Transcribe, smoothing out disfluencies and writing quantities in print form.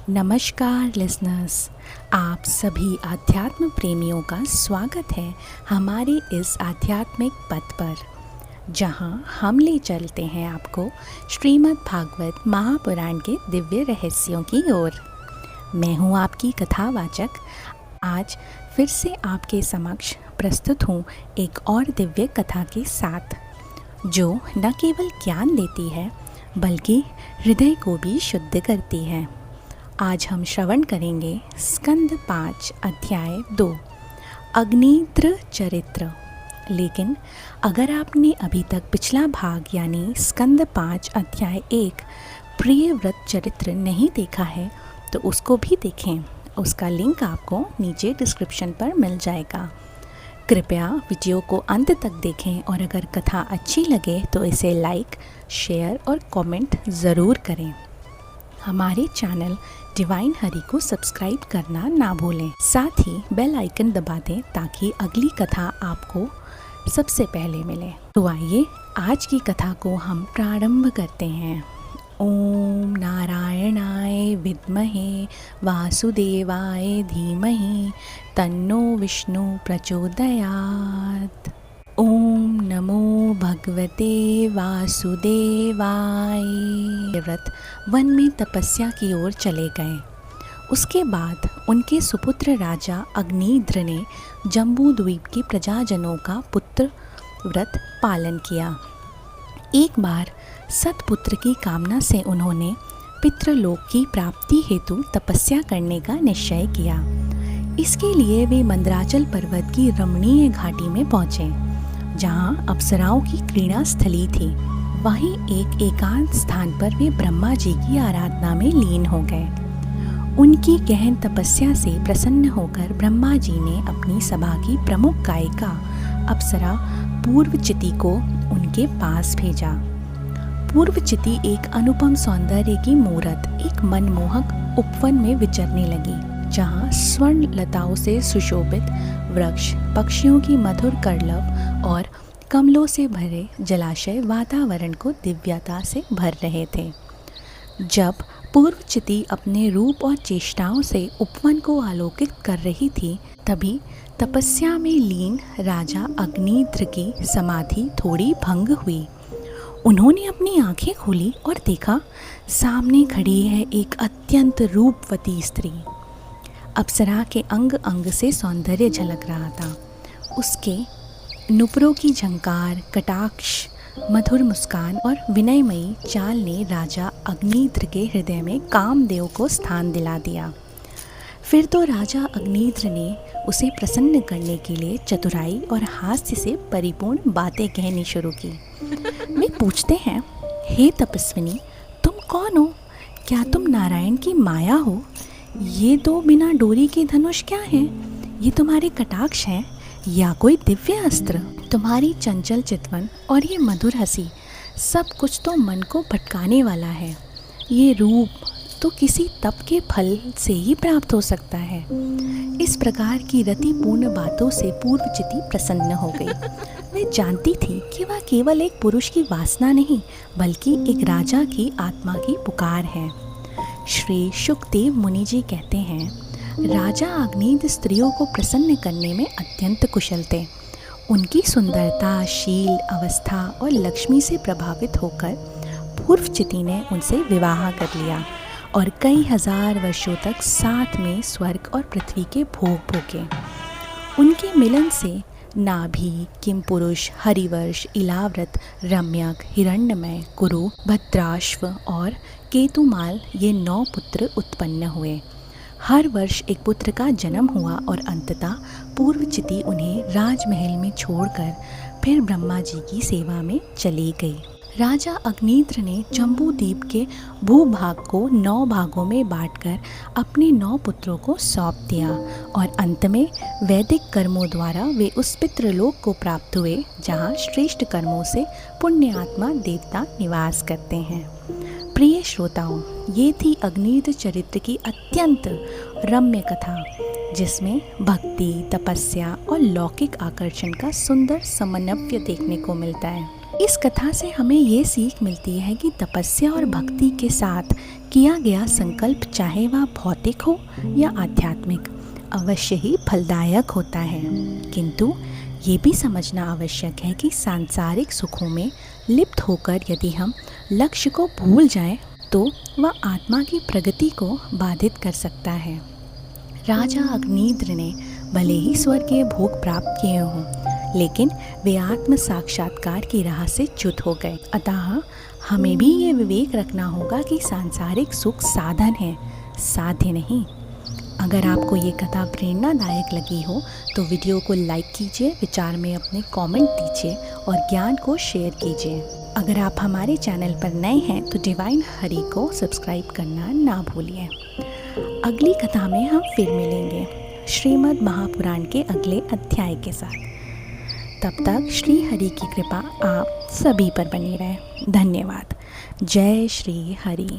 नमस्कार लिसनर्स, आप सभी आध्यात्म प्रेमियों का स्वागत है हमारे इस आध्यात्मिक पथ पर, जहां हम ले चलते हैं आपको श्रीमद् भागवत महापुराण के दिव्य रहस्यों की ओर। मैं हूं आपकी कथावाचक। आज फिर से आपके समक्ष प्रस्तुत हूं एक और दिव्य कथा के साथ, जो न केवल ज्ञान देती है बल्कि हृदय को भी शुद्ध करती है। आज हम श्रवण करेंगे स्कंद 5 अध्याय 2 अग्निद्र चरित्र। लेकिन अगर आपने अभी तक पिछला भाग यानी स्कंद 5 अध्याय 1 प्रिय व्रत चरित्र नहीं देखा है तो उसको भी देखें। उसका लिंक आपको नीचे डिस्क्रिप्शन पर मिल जाएगा। कृपया वीडियो को अंत तक देखें और अगर कथा अच्छी लगे तो इसे लाइक, शेयर और कमेंट ज़रूर करें। हमारे चैनल डिवाइन हरि को सब्सक्राइब करना ना भूलें। साथ ही बेल आइकन दबा दें ताकि अगली कथा आपको सबसे पहले मिले। तो आइए आज की कथा को हम प्रारंभ करते हैं। ओम नारायणाय विद्महे वासुदेवाय धीमहि तन्नो विष्णु प्रचोदयात्। ओम नमो भगवते वासुदेवाय। व्रत वन में तपस्या की ओर चले गए। उसके बाद उनके सुपुत्र राजा अग्निद्र ने जम्बू द्वीप के प्रजाजनों का पुत्र व्रत पालन किया। एक बार सतपुत्र की कामना से उन्होंने पितृलोक की प्राप्ति हेतु तपस्या करने का निश्चय किया। इसके लिए वे मंदराचल पर्वत की रमणीय घाटी में पहुँचे, जहाँ अप्सराओं की क्रीड़ा स्थली थी। वहीं एक एकांत स्थान पर वे ब्रह्मा जी की आराधना में लीन हो गए। उनकी गहन तपस्या से प्रसन्न होकर ब्रह्मा जी ने अपनी सभा की प्रमुख गायिका अप्सरा पूर्वचिति को उनके पास भेजा। पूर्वचिति एक अनुपम सौंदर्य की मूरत एक मनमोहक उपवन में विचरने लगी, जहाँ स्वर्ण लताओं से सुशोभित वृक्ष, पक्षियों की मधुर कर्लव और कमलों से भरे जलाशय वातावरण को दिव्यता से भर रहे थे। जब पूर्वचिति अपने रूप और चेष्टाओं से उपवन को आलोकित कर रही थी, तभी तपस्या में लीन राजा अग्निद्र की समाधि थोड़ी भंग हुई। उन्होंने अपनी आंखें खोली और देखा सामने खड़ी है एक अत्यंत रूपवती स्त्री। अप्सरा के अंग अंग से सौंदर्य झलक रहा था। उसके नुपुरों की झंकार, कटाक्ष, मधुर मुस्कान और विनयमयी चाल ने राजा अग्निद्र के हृदय में कामदेव को स्थान दिला दिया। फिर तो राजा अग्निद्र ने उसे प्रसन्न करने के लिए चतुराई और हास्य से परिपूर्ण बातें कहनी शुरू की। वे पूछते हैं, हे तपस्विनी, तुम कौन हो? क्या तुम नारायण की माया हो? ये दो बिना डोरी के धनुष क्या हैं? ये तुम्हारे कटाक्ष हैं या कोई दिव्य अस्त्र? तुम्हारी चंचल चितवन और ये मधुर हंसी, सब कुछ तो मन को भटकाने वाला है। ये रूप तो किसी तप के फल से ही प्राप्त हो सकता है। इस प्रकार की रतिपूर्ण बातों से पूर्वचिति प्रसन्न हो गई। वह जानती थी कि वह केवल एक पुरुष की वासना नहीं बल्कि एक राजा की आत्मा की पुकार है। श्री शुकदेव मुनि जी कहते हैं, राजा अग्निद्र स्त्रियों को प्रसन्न करने में अत्यंत कुशल थे। उनकी सुंदरता, शील, अवस्था और लक्ष्मी से प्रभावित होकर पूर्वचिति ने उनसे विवाह कर लिया और कई हजार वर्षों तक साथ में स्वर्ग और पृथ्वी के भोग भोगे। उनके मिलन से नाभि, किमपुरुष, हरिवर्ष, इलाव्रत, रम्यक, हिरण्यमय, कुरु, भद्राश्व और केतुमाल ये 9 पुत्र उत्पन्न हुए। हर वर्ष एक पुत्र का जन्म हुआ और अंततः पूर्वचिति उन्हें राजमहल में छोड़कर फिर ब्रह्मा जी की सेवा में चली गई। राजा अग्निद्र ने जम्बू द्वीप के भूभाग को 9 भागों में बांटकर अपने 9 पुत्रों को सौंप दिया और अंत में वैदिक कर्मों द्वारा वे उस पितृलोक को प्राप्त हुए जहाँ श्रेष्ठ कर्मों से पुण्यात्मा देवता निवास करते हैं। प्रिय श्रोताओं, ये थी अग्निद्र चरित्र की अत्यंत रम्य कथा, जिसमें भक्ति, तपस्या और लौकिक आकर्षण का सुंदर समन्वय देखने को मिलता है। इस कथा से हमें ये सीख मिलती है कि तपस्या और भक्ति के साथ किया गया संकल्प, चाहे वह भौतिक हो या आध्यात्मिक, अवश्य ही फलदायक होता है। किंतु ये भी समझना आवश्यक है कि सांसारिक सुखों में लिप्त होकर यदि हम लक्ष्य को भूल जाएं, तो वह आत्मा की प्रगति को बाधित कर सकता है। राजा अग्निद्र ने भले ही स्वर्गीय भोग प्राप्त किए हों, लेकिन वे आत्म साक्षात्कार की राह से च्युत हो गए। अतः हमें भी ये विवेक रखना होगा कि सांसारिक सुख साधन है, साध्य नहीं। अगर आपको ये कथा प्रेरणादायक लगी हो तो वीडियो को लाइक कीजिए, विचार में अपने कमेंट दीजिए और ज्ञान को शेयर कीजिए। अगर आप हमारे चैनल पर नए हैं तो डिवाइन हरि को सब्सक्राइब करना ना भूलिए। अगली कथा में हम फिर मिलेंगे श्रीमद् महापुराण के अगले अध्याय के साथ। तब तक श्री हरि की कृपा आप सभी पर बनी रहे। धन्यवाद। जय श्री हरि।